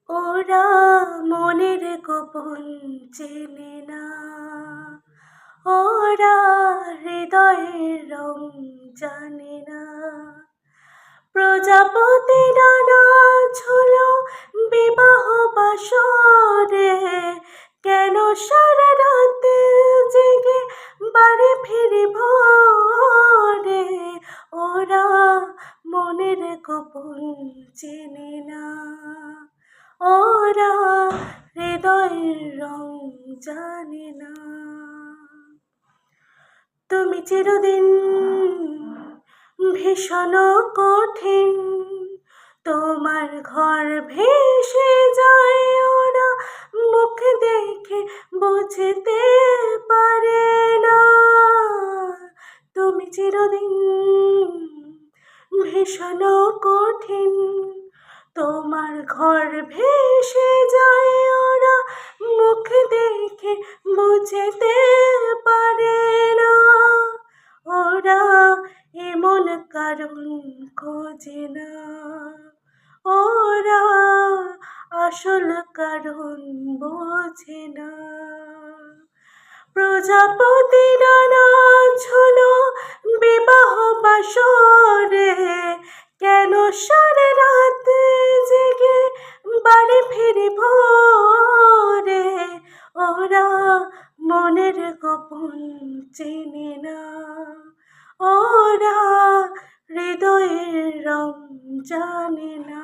ওরা মনের গোপন চেনে না, ওরা হৃদয়ের রং জানে না। প্রজাপতি ডানা ঝোলো বিবাহ বাসরে, কেন সারা রাতে জেগে বাড়ি ফিরি ভোরে। ওরা মনের গোপন চেনে না, ওরা হৃদয়ের রং জানে না। তুমি চিরদিন ভীষণ কঠিন, তোমার ঘর ভেসে যায়, ওরা মুখ দেখে বুঝতে পারে না। তুমি চিরদিন ভীষণ কঠিন, তোমার ঘর ভেসে যায়, ওরা মুখ দেখে বুঝতে পারে না। ওরা এমন কারণ খোঁজে না, ওরা আসল কারণ বোঝে না। প্রজাপতি ডানা ঝোলো বিবাহ বাসরে, কেন সারা রাত জেগে বাড়ি ফিরি ভোরে। ওরা মনের গোপন চেনে না, ওরা হৃদয়ের রং জানে না।